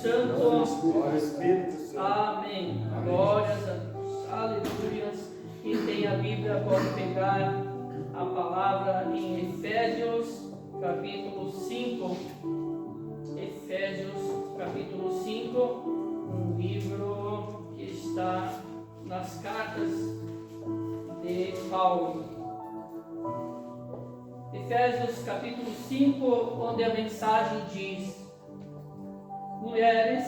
Santo. Glória ao Espírito Santo. Amém. Glórias a Deus. Aleluias. Quem tem a Bíblia pode pegar a palavra em Efésios, capítulo 5. Efésios, capítulo 5, um livro que está nas cartas de Paulo. Efésios, capítulo 5, onde a mensagem diz: mulheres,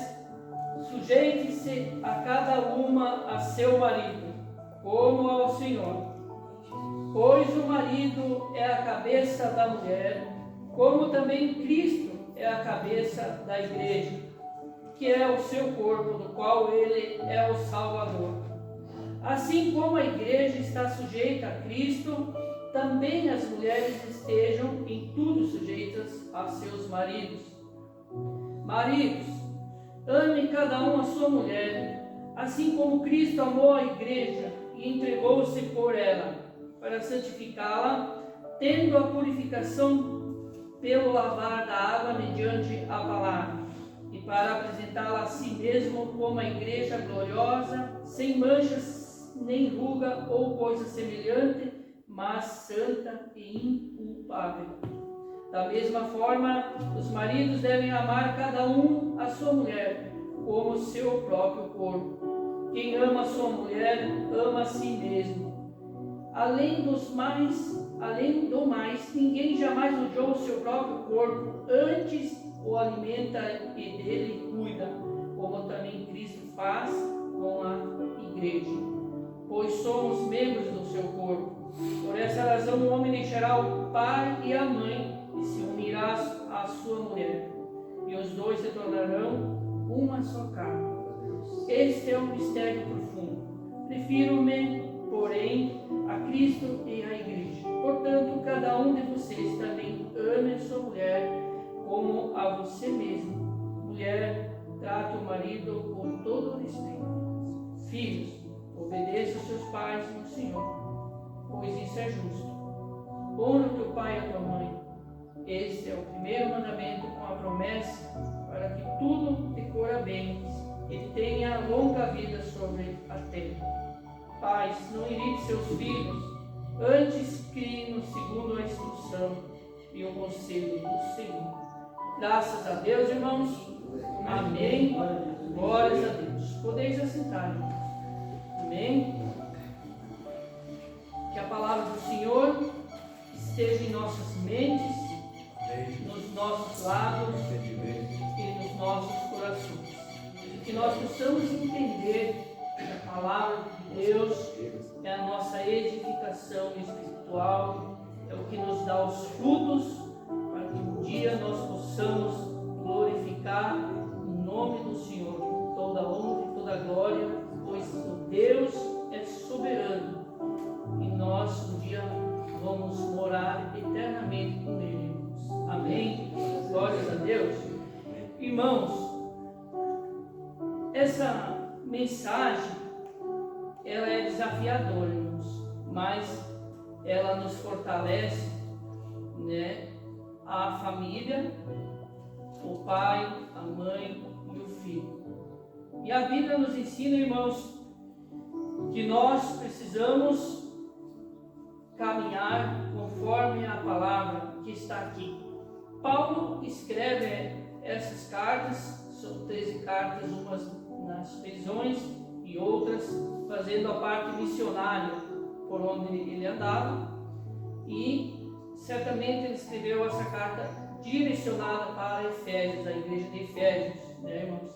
sujeite-se a cada uma a seu marido, como ao Senhor. Pois o marido é a cabeça da mulher, como também Cristo é a cabeça da igreja, que é o seu corpo, do qual ele é o Salvador. Assim como a igreja está sujeita a Cristo, também as mulheres estejam em tudo sujeitas a seus maridos. Maridos, amem cada um a sua mulher, assim como Cristo amou a igreja e entregou-se por ela, para santificá-la, tendo a purificação pelo lavar da água mediante a palavra, e para apresentá-la a si mesmo como a igreja gloriosa, sem manchas, nem ruga ou coisa semelhante, mas santa e inculpável. Da mesma forma, os maridos devem amar cada um a sua mulher, como seu próprio corpo. Quem ama a sua mulher, ama a si mesmo. Além do mais, ninguém jamais odiou o seu próprio corpo, antes o alimenta e dele cuida, como também Cristo faz com a igreja, pois somos membros do seu corpo. Por essa razão o homem deixará o pai e a mãe e se unirá à sua mulher, e os dois se tornarão uma só carne. Este é um mistério profundo. Prefiro-me, porém, a Cristo e à igreja. Portanto, cada um de vocês também ame a sua mulher como a você mesmo. Mulher, trate o marido com todo respeito. Filhos, obedeça aos seus pais no Senhor, pois isso é justo. Honra teu pai e a tua mãe. Este é o primeiro mandamento com a promessa para que tudo te corra bem e tenha longa vida sobre a terra. Pais, não irrite seus filhos, antes criem-nos segundo a instrução e o conselho do Senhor. Graças a Deus, irmãos. Amém. Glórias a Deus. Podeis assentar, irmãos. Amém. Que a palavra do Senhor esteja em nossas mentes, nos nossos lábios e nos nossos corações. E que nós possamos entender que a palavra de Deus é a nossa edificação espiritual, é o que nos dá os frutos para que um dia nós possamos glorificar o nome do Senhor, toda honra e toda glória, pois o Deus é soberano e nós um dia vamos morar eternamente com Ele. Amém? Glórias a Deus. Irmãos, essa mensagem ela é desafiadora, irmãos, mas ela nos fortalece, né? A família, o pai, a mãe e o filho. E a Bíblia nos ensina, irmãos, que nós precisamos caminhar conforme a palavra que está aqui. Paulo escreve essas cartas, são 13 cartas, umas nas prisões e outras fazendo a parte missionária por onde ele andava, e certamente ele escreveu essa carta direcionada para Efésios, a igreja de Efésios, né, irmãos?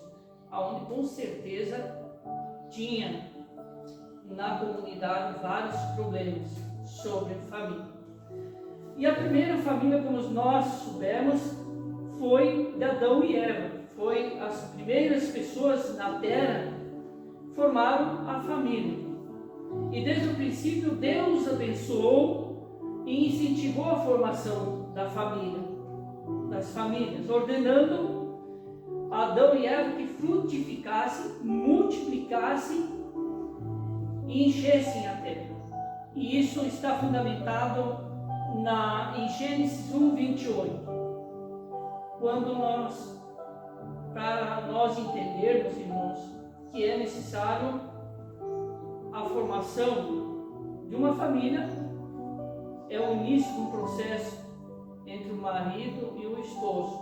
Onde com certeza tinha na comunidade vários problemas sobre família. E a primeira família, como nós soubemos, foi de Adão e Eva. Foi as primeiras pessoas na terra formaram a família. E desde o princípio Deus abençoou e incentivou a formação da família, das famílias, ordenando a Adão e Eva que frutificassem, multiplicassem e enchessem a terra. E isso está fundamentado em Gênesis 1:28, quando nós para nós entendermos, irmãos, que é necessário a formação de uma família, é o início de um processo entre o marido e o esposo,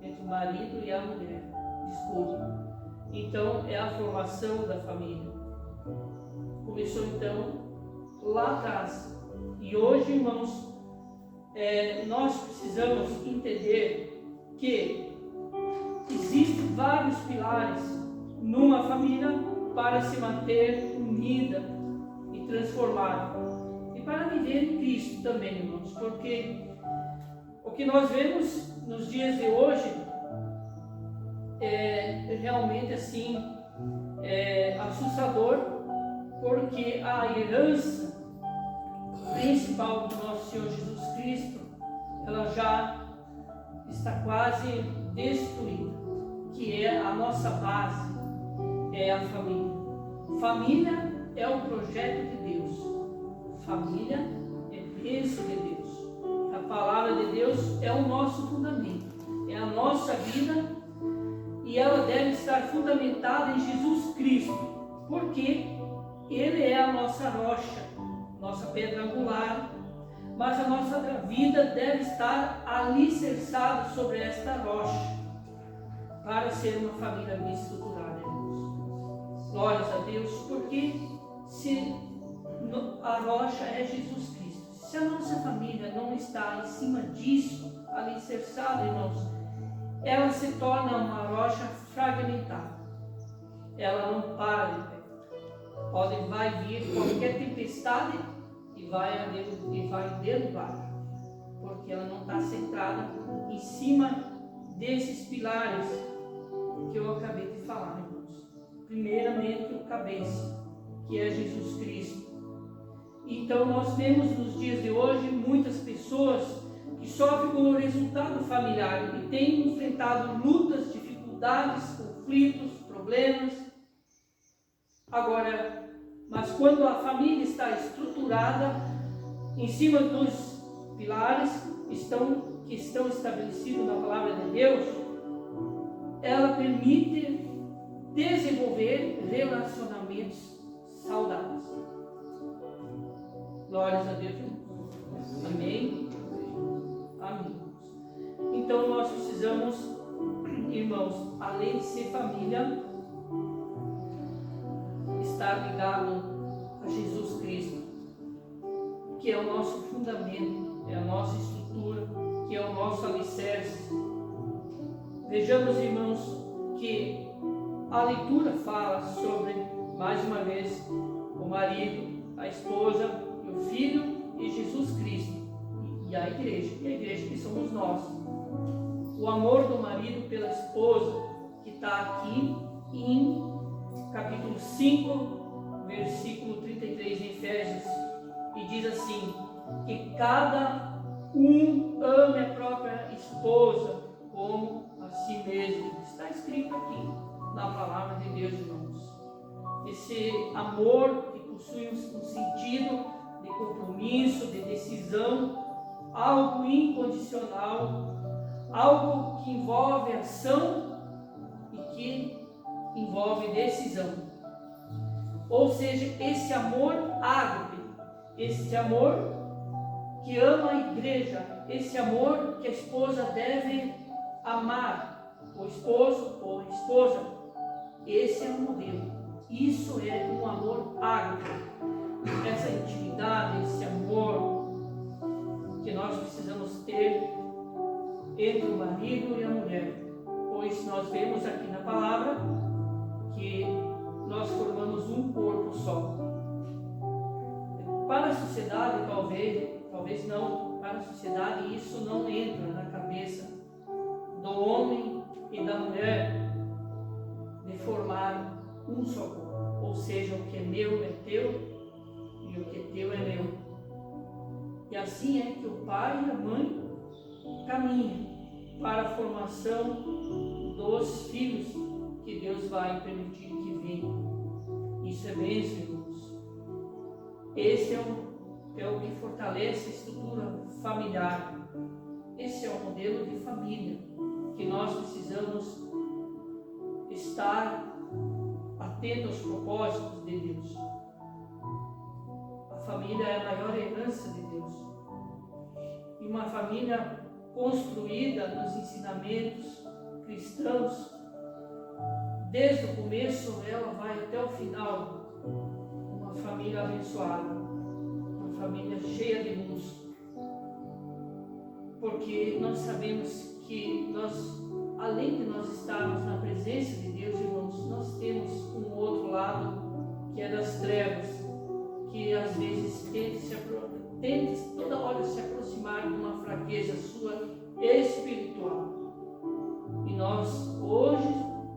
entre o marido e a mulher, desculpa. Então é a formação da família. Começou então lá atrás. E hoje, irmãos, nós precisamos entender que existem vários pilares numa família para se manter unida e transformada. E para viver em Cristo também, irmãos, porque o que nós vemos nos dias de hoje é realmente assim, assustador, porque a herança principal do nosso Senhor Jesus Cristo, ela já está quase destruída, que é a nossa base, é a família. Família é o projeto de Deus, família é bênção de Deus, a palavra de Deus é o nosso fundamento, é a nossa vida, e ela deve estar fundamentada em Jesus Cristo, porque Ele é a nossa rocha, nossa pedra angular, mas a nossa vida deve estar alicerçada sobre esta rocha, para ser uma família bem estruturada, irmãos. Glórias a Deus, porque se a rocha é Jesus Cristo, se a nossa família não está em cima disso, alicerçada, irmãos, ela se torna uma rocha fragmentada, ela não para de pé. Vai vir qualquer tempestade e vai derrubar, porque ela não está centrada em cima desses pilares que eu acabei de falar, irmãos. Primeiramente o cabeça, que é Jesus Cristo. Então nós vemos nos dias de hoje muitas pessoas que sofrem com o resultado familiar e têm enfrentado lutas, dificuldades, conflitos, problemas. Agora, mas quando a família está estruturada em cima dos pilares que estão estabelecidos na palavra de Deus, ela permite desenvolver relacionamentos saudáveis. Glórias a Deus. Amém. Amém. Então nós precisamos, irmãos, além de ser família, estar ligado a Jesus Cristo, que é o nosso fundamento, é a nossa estrutura, que é o nosso alicerce. Vejamos, irmãos, que a leitura fala sobre, mais uma vez, o marido, a esposa e o filho e Jesus Cristo e a igreja que somos nós. O amor do marido pela esposa, que está aqui em capítulo 5, versículo 33 em Efésios, e diz assim, que cada um ame a própria esposa como a si mesmo. Está escrito aqui na palavra de Deus, irmãos. Esse amor que possui um sentido de compromisso, de decisão, algo incondicional, algo que envolve ação e que envolve decisão. Ou seja, esse amor ágape, esse amor que ama a igreja, esse amor que a esposa deve amar o esposo ou a esposa, esse é o modelo. Isso é um amor ágape, essa intimidade, esse amor que nós precisamos ter entre o marido e a mulher, pois nós vemos aqui na palavra que nós formamos um corpo só. Para a sociedade, talvez não, para a sociedade isso não entra na cabeça do homem e da mulher de formar um só corpo, ou seja, o que é meu é teu e o que é teu é meu. E assim é que o pai e a mãe caminham para a formação dos filhos que Deus vai permitir que venham. Isso é bênção, irmãos. Esse é o que fortalece a estrutura familiar. Esse é o modelo de família que nós precisamos estar atentos aos propósitos de Deus. A família é a maior herança de Deus. E uma família construída nos ensinamentos cristãos, desde o começo ela vai até o final, uma família abençoada, uma família cheia de luz. Porque nós sabemos que além de nós estarmos na presença de Deus, irmãos, nós temos um outro lado que é das trevas, que às vezes tenta toda hora se aproximar de uma fraqueza sua espiritual. E nós hoje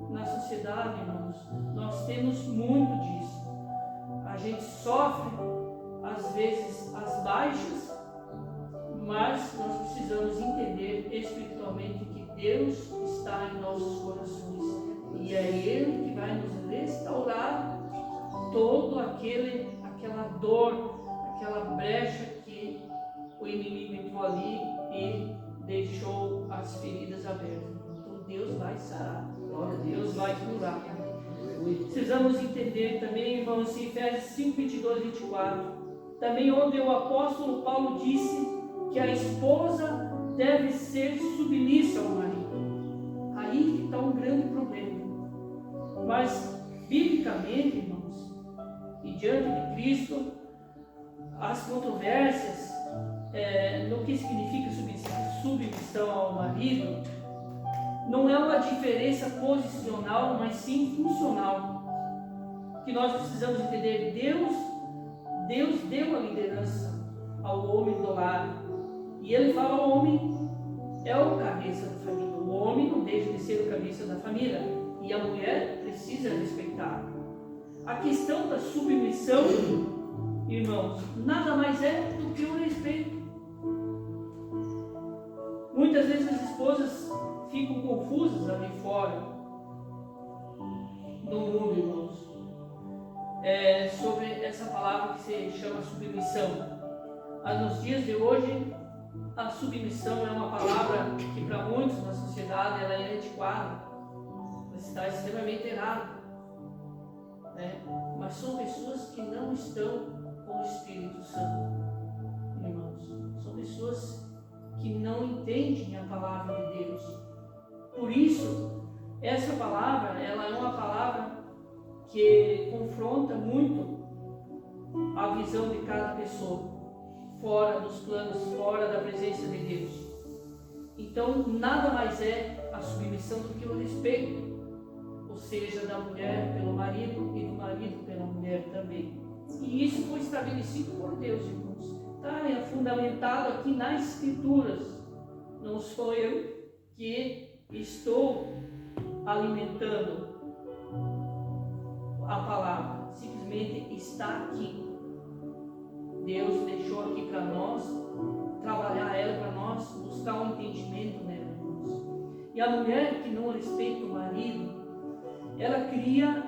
na sociedade, irmãos, nós temos muito disso. A gente sofre às vezes as baixas, mas nós precisamos entender espiritualmente que Deus está em nossos corações e é Ele que vai nos restaurar todo aquela dor, aquela brecha que o inimigo entrou ali e deixou as feridas abertas. Então Deus vai sarar, Deus vai curar. Precisamos entender também, irmãos, em Efésios 5, 22 e 24, também onde o apóstolo Paulo disse que a esposa deve ser submissa ao marido. Aí que está um grande problema. Mas, biblicamente, irmãos, e diante de Cristo, as controvérsias no que significa submissão ao marido não é uma diferença posicional, mas sim funcional. Que nós precisamos entender, Deus deu a liderança ao homem do lar. E ele fala, o homem é o cabeça da família. O homem não deixa de ser o cabeça da família. E a mulher precisa respeitar. A questão da submissão, irmãos, nada mais é do que o respeito. Muitas vezes as esposas ficam confusas ali fora, no mundo, irmãos, sobre essa palavra que se chama submissão. Mas nos dias de hoje, a submissão é uma palavra que para muitos na sociedade ela é antiquada, está extremamente errada, né? Mas são pessoas que não estão com o Espírito Santo, irmãos. São pessoas que não entendem a palavra de Deus. Por isso, essa palavra ela é uma palavra que confronta muito a visão de cada pessoa, fora dos planos, fora da presença de Deus. Então, nada mais é a submissão do que o respeito, ou seja, da mulher pelo marido e do marido pela mulher também. E isso foi estabelecido por Deus, irmãos. Está fundamentado aqui nas Escrituras. Não sou eu que estou alimentando a palavra, simplesmente está aqui. Deus deixou aqui para nós, trabalhar ela para nós, buscar um entendimento nela, irmãos. E a mulher que não respeita o marido, ela cria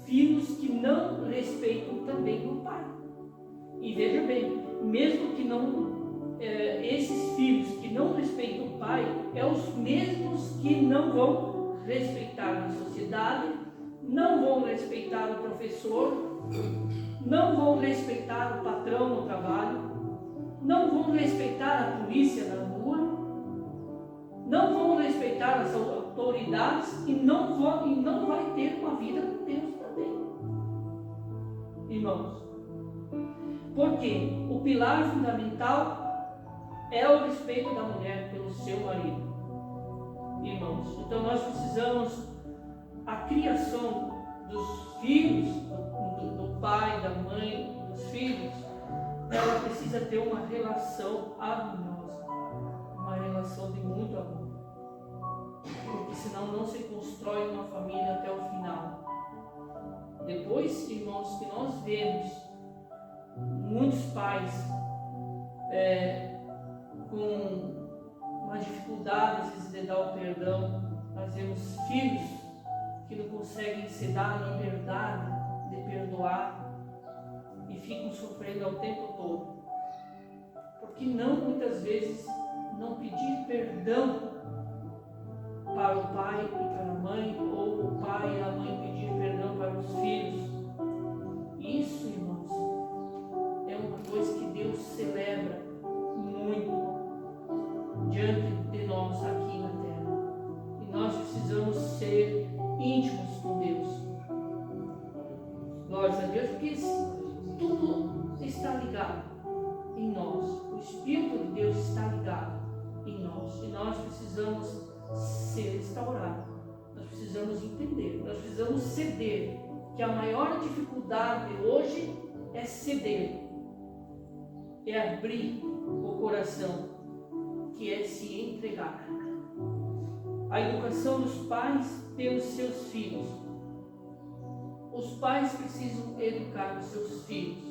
filhos que não respeitam também o pai. E veja bem, mesmo que não, esses filhos que não respeitam o pai, é os mesmos que não vão respeitar a sociedade, não vão respeitar o professor, não vão respeitar o patrão no trabalho, não vão respeitar a polícia na rua, não vão respeitar as autoridades e não vai ter uma vida com Deus também. Irmãos, porque o pilar fundamental é o respeito da mulher pelo seu marido. Irmãos, então nós precisamos, a criação dos filhos, do pai, da mãe, dos filhos, ela precisa ter uma relação harmoniosa, uma relação de muito amor, porque senão não se constrói uma família até o final. Depois, irmãos, que nós vemos muitos pais com uma dificuldade às vezes de dar o perdão, nós vemos filhos que não conseguem se dar a liberdade de perdoar e ficam sofrendo ao tempo todo. Porque não, muitas vezes, não pedir perdão para o pai e para a mãe, ou o pai e a mãe pedir perdão para os filhos. Isso, irmãos, é uma coisa que Deus celebra muito diante de nós aqui na terra. E nós precisamos ser íntimos com Deus. Glória a Deus, porque tudo está ligado em nós. O Espírito de Deus está ligado em nós. E nós precisamos ser restaurados. Nós precisamos entender. Nós precisamos ceder. Que a maior dificuldade hoje é ceder. É abrir o coração. Que é se entregar. A educação dos pais pelos seus filhos. Os pais precisam educar os seus filhos.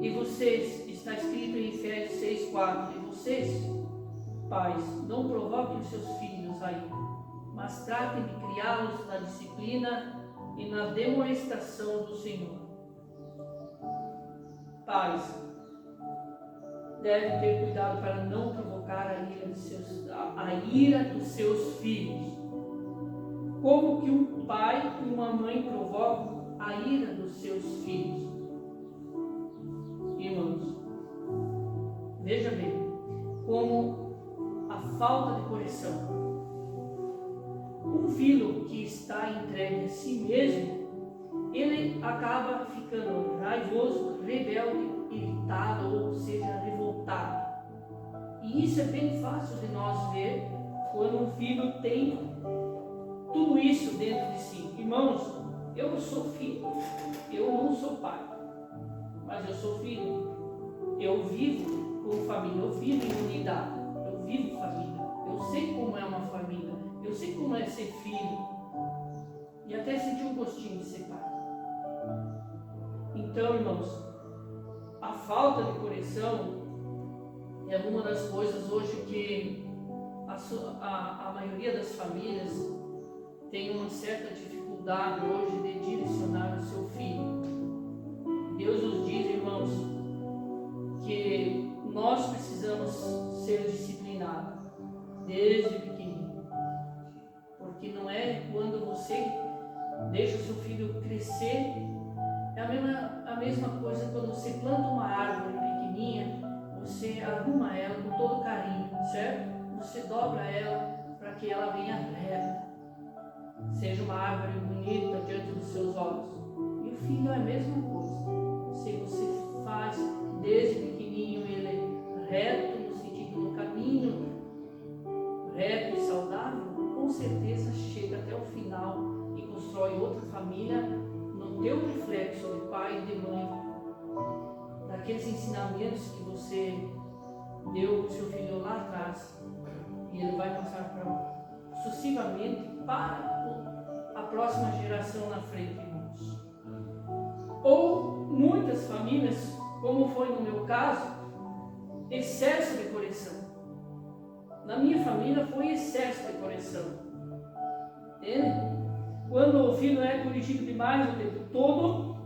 E vocês, está escrito em Efésios 6,4, e vocês, pais, não provoquem os seus filhos a ira, mas tratem de criá-los na disciplina e na demonstração do Senhor. Pais, devem ter cuidado para não provocar a ira dos seus filhos. Como que um pai e uma mãe provocam a ira dos seus filhos? Irmãos, veja bem, como a falta de correção. Um filho que está entregue a si mesmo, ele acaba ficando raivoso, rebelde, irritado, ou seja, revoltado. E isso é bem fácil de nós ver quando um filho tem tudo isso dentro de si. Irmãos, eu sou filho, eu não sou pai, mas eu sou filho. Eu vivo com família, eu vivo em unidade, eu vivo família. Eu sei como é uma família, eu sei como é ser filho. E até senti um gostinho de ser pai. Então, irmãos, a falta de correção é uma das coisas hoje que a maioria das famílias tem uma certa dificuldade hoje de direcionar o seu filho. Deus nos diz, irmãos, que nós precisamos ser disciplinados desde pequenininho. Porque não é quando você deixa o seu filho crescer, é a mesma coisa quando você planta uma árvore pequenininha, você arruma ela com todo carinho, certo? Você dobra ela para que ela venha reta, seja uma árvore bonita diante dos seus olhos. E o filho é a mesma coisa. Se você faz desde pequenininho ele reto, no sentido do caminho reto e saudável, com certeza chega até o final e constrói outra família no teu reflexo de pai e de mãe, daqueles ensinamentos que você deu para o seu filho lá atrás, e ele vai passar sucessivamente para a próxima geração na frente, irmãos. Ou muitas famílias, como foi no meu caso, excesso de correção. Na minha família foi excesso de correção. Entende? Quando o filho é corrigido demais o tempo todo,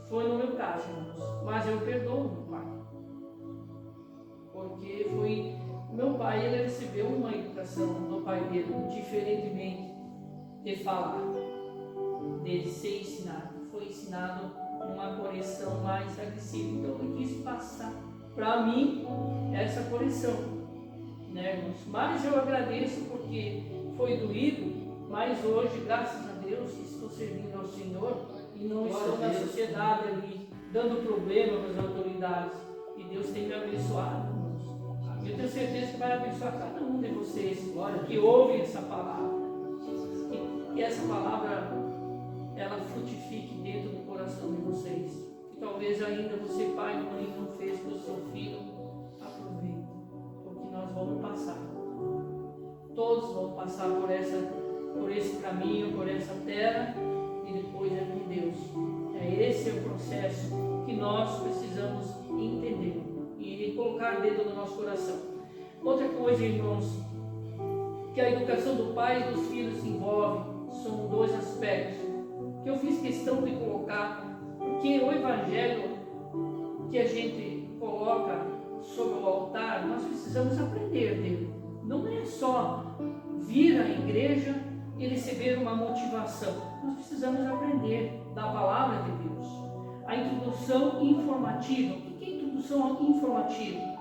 foi no meu caso, irmãos. Mas eu perdoo meu pai. Porque foi meu pai, ele recebeu uma educação do pai dele, diferentemente de falar, de ser ensinado. Foi ensinado uma correção mais agressiva. Então eu quis passar para mim essa correção, né, irmãos? Mas eu agradeço porque foi doído, mas hoje, graças a Deus, estou servindo ao Senhor e não estou na sociedade ali dando problema para as autoridades. E Deus tem me abençoado, irmãos. Eu tenho certeza que vai abençoar cada um de vocês que ouvem essa palavra. E essa palavra, ela frutifique dentro do coração de vocês. E talvez ainda você, pai e mãe, não fez para o seu filho, aproveite. Porque nós vamos passar. Todos vão passar por esse caminho, por essa terra, e depois é com Deus. Esse é o processo que nós precisamos entender e colocar dentro do nosso coração. Outra coisa, irmãos, que a educação do pai e dos filhos se envolve, são dois aspectos que eu fiz questão de colocar, porque o evangelho que a gente coloca sobre o altar, nós precisamos aprender dele. Não é só vir à igreja e receber uma motivação. Nós precisamos aprender da palavra de Deus. A introdução informativa. O que é introdução informativa?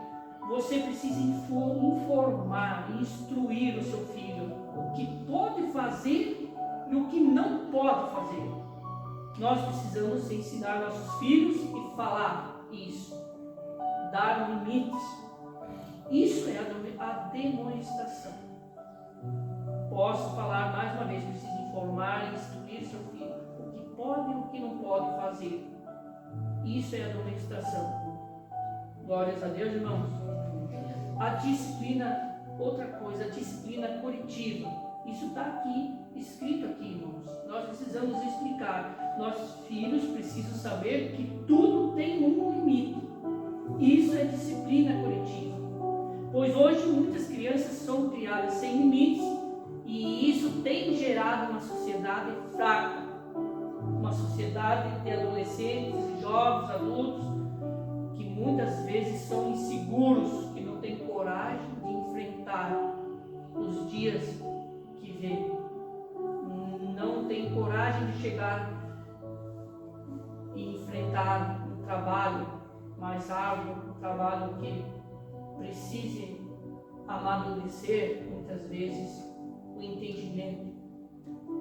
Você precisa informar e instruir o seu filho o que pode fazer e o que não pode fazer. Nós precisamos ensinar nossos filhos e falar isso, dar limites. Isso é a demonstração. Posso falar mais uma vez, preciso informar e instruir seu filho o que pode e o que não pode fazer. Isso é a demonstração. Glórias a Deus, irmãos. A disciplina, outra coisa, a disciplina coletiva. Isso está aqui, escrito aqui, irmãos. Nós precisamos explicar. Nossos filhos precisam saber que tudo tem um limite. Isso é disciplina coletiva. Pois hoje muitas crianças são criadas sem limites e isso tem gerado uma sociedade fraca. Uma sociedade de adolescentes, jovens, adultos, que muitas vezes são inseguros, que não têm coragem de enfrentar os dias que vêm. Não têm coragem de chegar e enfrentar um trabalho mais árduo, um trabalho que precise amadurecer, muitas vezes, o entendimento.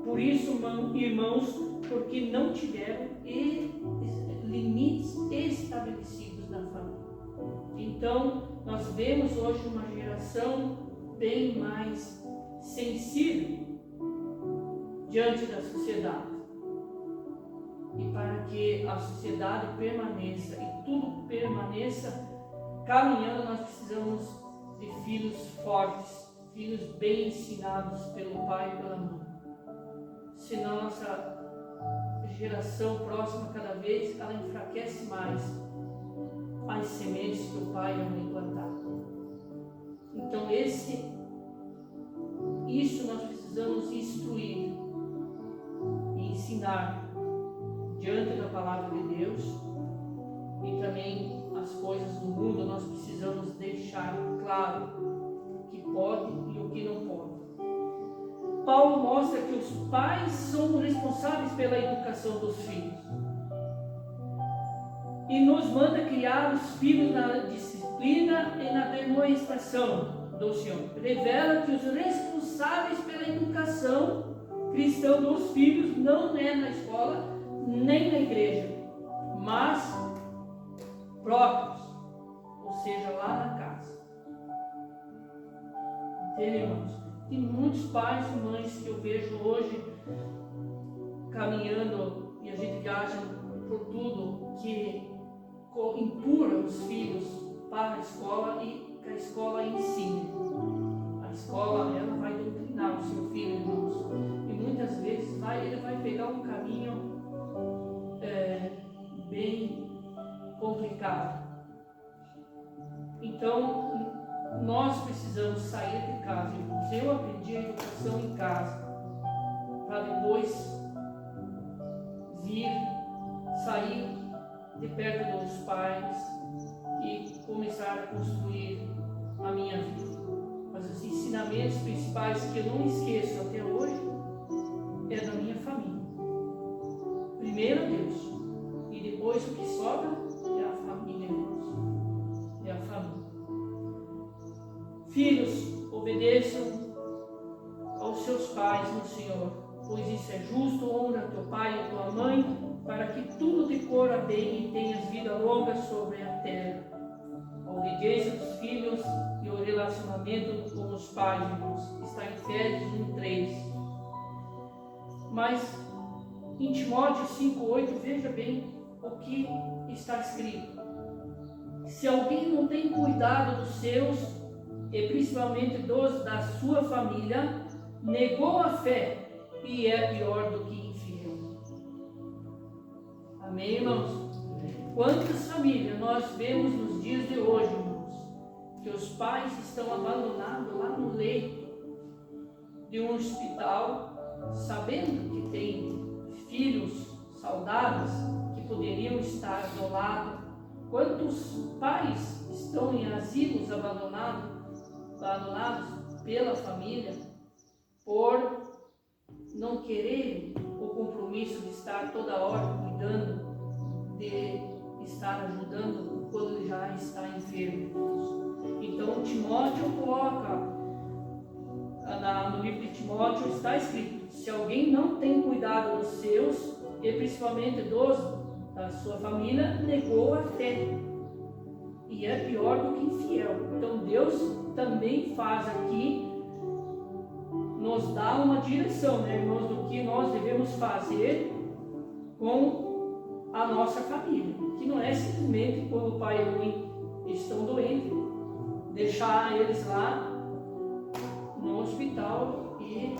Por isso, irmãos, porque não tiveram limites estabelecidos na família. Então, nós vemos hoje uma geração bem mais sensível diante da sociedade. E para que a sociedade permaneça e tudo permaneça caminhando, nós precisamos de filhos fortes, filhos bem ensinados pelo pai e pela mãe. Senão nossa geração próxima, cada vez, ela enfraquece mais as sementes que o pai e a mãe plantaram. Então isso nós precisamos instruir e ensinar diante da palavra de Deus, e também as coisas do mundo nós precisamos deixar claro o que pode e o que não pode. Paulo mostra que os pais são responsáveis pela educação dos filhos e nos manda criar os filhos na disciplina e na demonstração do Senhor. Revela que os responsáveis pela educação cristã dos filhos não é na escola nem na igreja, mas próprios, ou seja, lá na casa. Entende, irmãos? Tem muitos pais e mães que eu vejo hoje caminhando, e a gente viaja por tudo, que empurra os filhos para a escola e que a escola ensine. A escola, ela vai doutrinar o seu filho, irmãos, e muitas vezes ele vai pegar um caminho bem complicado. Então, nós precisamos sair de casa, irmãos. Eu aprendi a educação em casa, para depois sair de perto dos pais e começar a construir a minha vida. Mas os ensinamentos principais que eu não esqueço até hoje é da minha família. Primeiro Deus, e depois o que sobra é a família, irmãos. É a família. Filhos, obedeçam aos seus pais no Senhor, pois isso é justo. Honra teu pai e tua mãe, para que tudo te corra bem e tenhas vida longa sobre a terra. A obediência dos filhos e o relacionamento com os pais, irmãos, está em Efésios 1:3. Mas em Timóteo 5:8, veja bem o que está escrito. Se alguém não tem cuidado dos seus, e principalmente dos da sua família, negou a fé e é pior do que infiel. Amém, irmãos? Quantas famílias nós vemos nos dias de hoje, irmãos, que os pais estão abandonados lá no leito de um hospital, sabendo que tem filhos saudáveis que poderiam estar do lado, Quantos pais estão em asilos abandonados pela família por não quererem o compromisso de estar toda hora cuidando, de estar ajudando quando ele já está enfermo. Então Timóteo coloca, no livro de Timóteo está escrito: se alguém não tem cuidado dos seus, e principalmente da sua família, negou a fé, e é pior do que infiel. Então Deus também faz aqui, nos dá uma direção, né, irmãos, do que nós devemos fazer com a nossa família, que não é simplesmente quando o pai e a mãe estão doentes, deixar eles lá no hospital e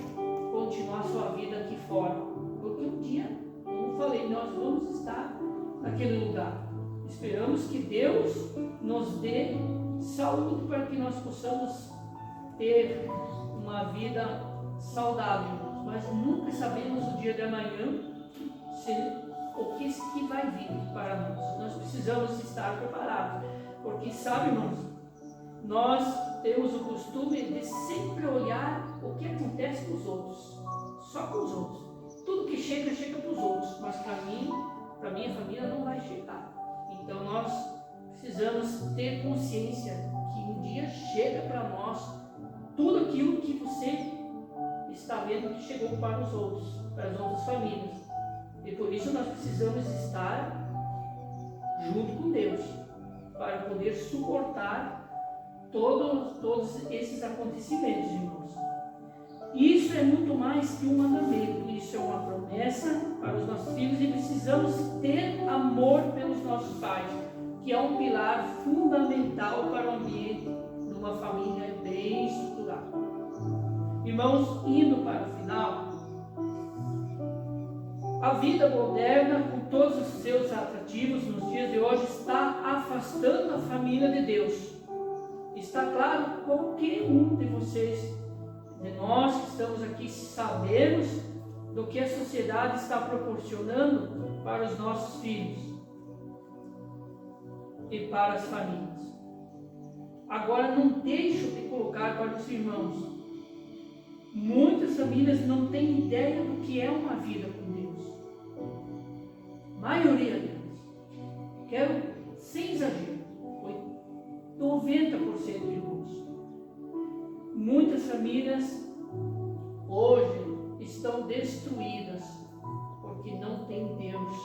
continuar sua vida aqui fora, porque um dia, como eu falei, nós vamos estar naquele lugar. Esperamos que Deus nos dê saúde para que nós possamos ter uma vida saudável, mas nunca sabemos o dia de amanhã o que vai vir para nós. Nós precisamos estar preparados, porque sabe, irmãos, nós temos o costume de sempre olhar o que acontece com os outros, só com os outros. Tudo que chega para os outros, mas para mim, para minha família não vai chegar. Então nós precisamos ter consciência que um dia chega para nós tudo aquilo que você está vendo que chegou para os outros, para as outras famílias. E por isso nós precisamos estar junto com Deus, para poder suportar todos esses acontecimentos, irmãos. Isso é muito mais que um mandamento, isso é uma promessa para os nossos filhos, e precisamos ter amor pelos nossos pais, que é um pilar fundamental para o ambiente de uma família bem estruturada. Irmãos, indo para o final, a vida moderna, com todos os seus atrativos nos dias de hoje, está afastando a família de Deus. Está claro, qualquer um de vocês, de nós que estamos aqui, sabemos do que a sociedade está proporcionando para os nossos filhos e para as famílias. Agora, não deixo de colocar para os irmãos: muitas famílias não têm ideia do que é uma vida com Deus. Maioria delas, quero sem exagero, 90% de irmãos. Muitas famílias hoje estão destruídas porque não tem Deus,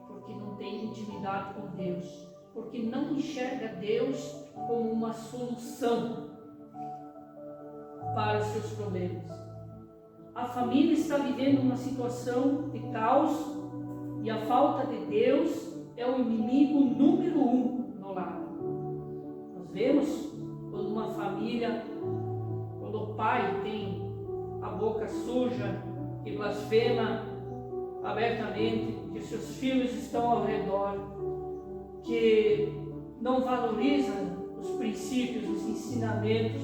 porque não tem intimidade com Deus, porque não enxerga Deus como uma solução para os seus problemas. A família está vivendo uma situação de caos, e a falta de Deus é o inimigo número 1 no lar. Nós vemos quando uma família, quando o pai tem a boca suja e blasfema abertamente, que seus filhos estão ao redor, que não valorizam os princípios, os ensinamentos,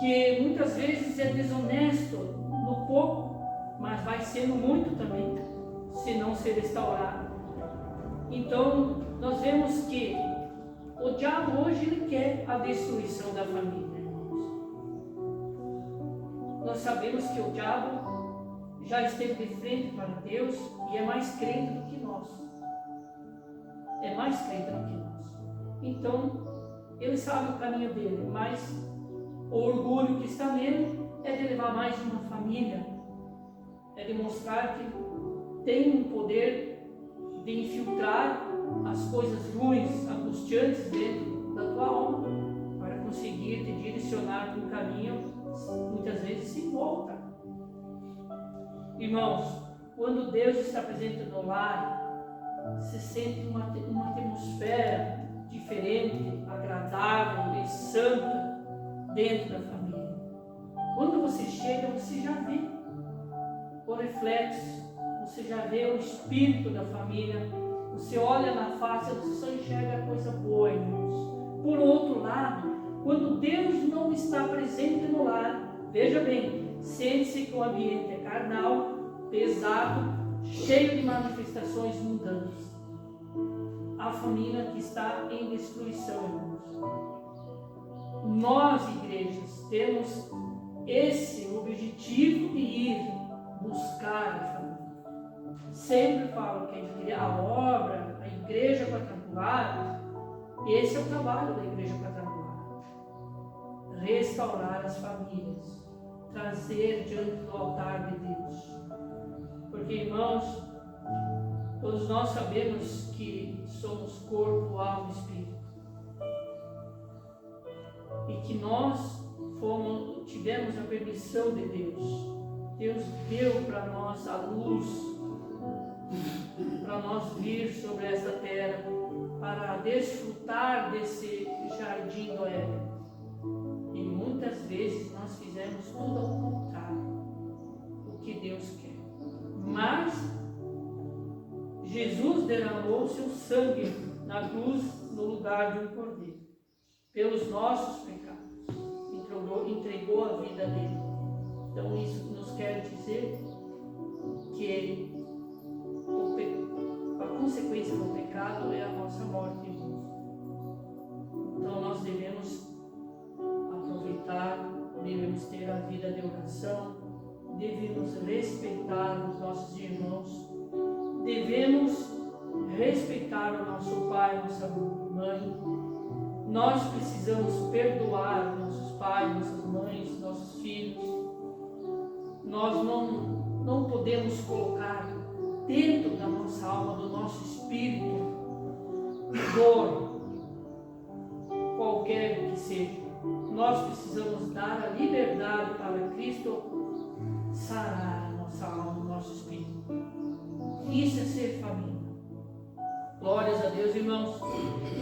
que muitas vezes é desonesto no pouco, mas vai sendo muito também, se não ser restaurado. Então, nós vemos que o diabo hoje ele quer a destruição da família, irmãos. Nós sabemos que o diabo já esteve de frente para Deus e é mais crente do que nós. É mais crente do que nós. Então, ele sabe o caminho dele, mas o orgulho que está nele é de levar mais uma família, é de mostrar que tem um poder de infiltrar as coisas ruins, angustiantes dentro da tua alma, para conseguir te direcionar para um caminho, muitas vezes sem volta. Irmãos, quando Deus está presente no lar, se sente uma atmosfera diferente, agradável e santa dentro da família. Quando você chega, você já vê o reflexo, você já vê o espírito da família, você olha na face, você só enxerga coisa boa, irmãos. Por outro lado, quando Deus não está presente no lar, veja bem, sente-se que o ambiente é carnal, pesado, cheio de manifestações mundanas. a família que está em destruição, irmãos. Nós, igrejas, temos esse objetivo de ir buscar a família. Sempre falo que a obra, a igreja quadrangular, esse é o trabalho da igreja quadrangular. Restaurar as famílias, trazer diante do altar de Deus. Porque, irmãos, todos nós sabemos que somos corpo, alma e espírito. E que nós tivemos a permissão de Deus. Deus deu para nós a luz, para nós vir sobre esta terra, para desfrutar desse jardim do Éden. E muitas vezes nós fizemos tudo ao contrário do que Deus quer. Mas Jesus derramou o seu sangue na cruz no lugar de um cordeiro, pelos nossos pecados, entregou a vida dele. Então isso nos quer dizer que a consequência do pecado é a nossa morte, irmãos. Então nós devemos aproveitar, devemos ter a vida de oração, devemos respeitar os nossos irmãos, devemos respeitar o nosso pai, nossa mãe. Nós precisamos perdoar nossos pais, nossas mães, nossos filhos. Nós não podemos colocar dentro da nossa alma, do nosso espírito, dor, qualquer que seja. Nós precisamos dar a liberdade para Cristo sarar a nossa alma, o nosso espírito. Isso é ser família. Glórias a Deus, irmãos.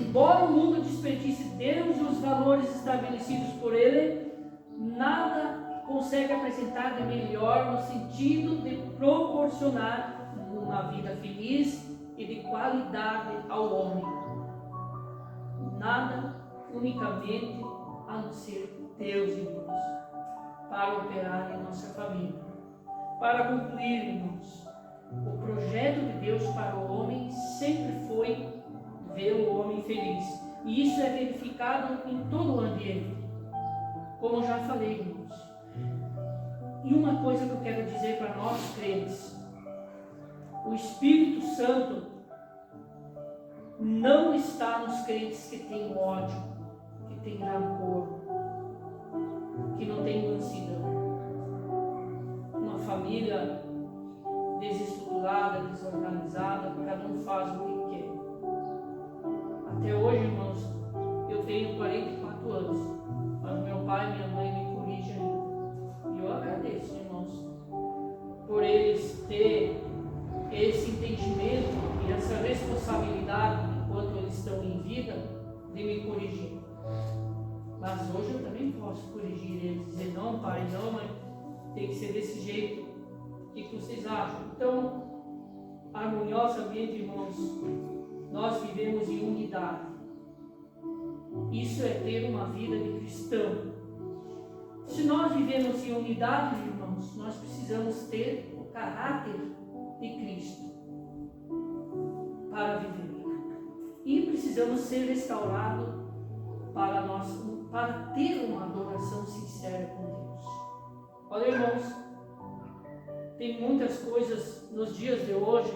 Embora o mundo desperdice Deus e os valores estabelecidos por Ele, nada consegue apresentar de melhor no sentido de proporcionar uma vida feliz e de qualidade ao homem. Nada, unicamente, a não ser Deus, irmãos, para operar em nossa família. Para concluir, irmãos, o projeto de Deus para o homem sempre foi ver o homem feliz. E isso é verificado em todo o ambiente, como já falei, irmãos. E uma coisa que eu quero dizer para nós crentes: o Espírito Santo não está nos crentes que têm ódio, que têm rancor, que não têm mansidão. Uma família desestruturada, desorganizada, cada um faz o que quer. Até hoje, irmãos, eu tenho 44 anos, mas meu pai e minha mãe me corrigem ainda. E eu agradeço, irmãos, por eles terem esse entendimento e essa responsabilidade, enquanto eles estão em vida, de me corrigir. Mas hoje eu também posso corrigir eles, dizer: não, pai, não, mãe, tem que ser desse jeito. O que vocês acham? Então, harmoniosamente, irmãos, nós vivemos em unidade. Isso é ter uma vida de cristão. Se nós vivemos em unidade, irmãos, nós precisamos ter o caráter de Cristo para viver. E precisamos ser restaurados para ter uma adoração sincera com Deus. Olha, irmãos, tem muitas coisas nos dias de hoje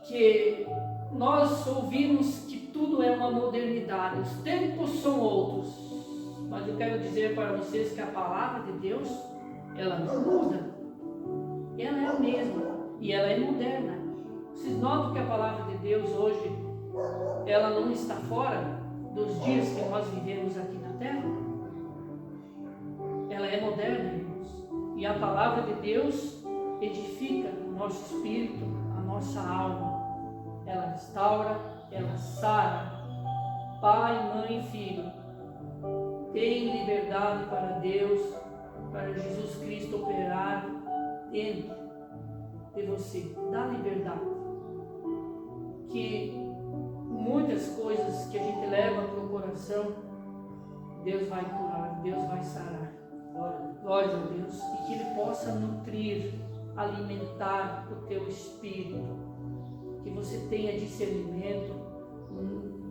que nós ouvimos que tudo é uma modernidade, os tempos são outros. Mas eu quero dizer para vocês que a palavra de Deus, ela não muda. Ela é a mesma e ela é moderna. Vocês notam que a palavra de Deus hoje, ela não está fora dos dias que nós vivemos aqui na terra? Ela é moderna, irmãos. E a palavra de Deus edifica o nosso espírito, a nossa alma. Ela restaura, ela sara. Pai, mãe, filho, tem liberdade para Deus, para Jesus Cristo operar dentro de você. Dá liberdade. Que muitas coisas que a gente leva para o coração, Deus vai curar, Deus vai sarar. Glória a Deus. E que Ele possa nutrir alimentar o teu espírito, que você tenha discernimento,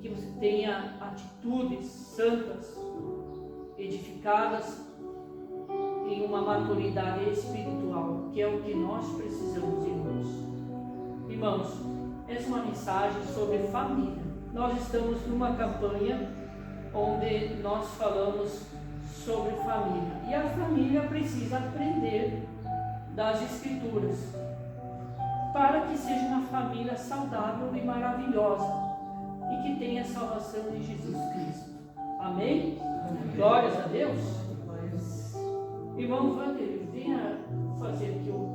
que você tenha atitudes santas, edificadas em uma maturidade espiritual, que é o que nós precisamos, irmãos. Irmãos, essa é uma mensagem sobre família. Nós estamos numa campanha onde nós falamos sobre família, e a família precisa aprender das Escrituras para que seja uma família saudável e maravilhosa e que tenha salvação em Jesus Cristo. Amém? Glórias a Deus. Irmão Wander, venha fazer aqui o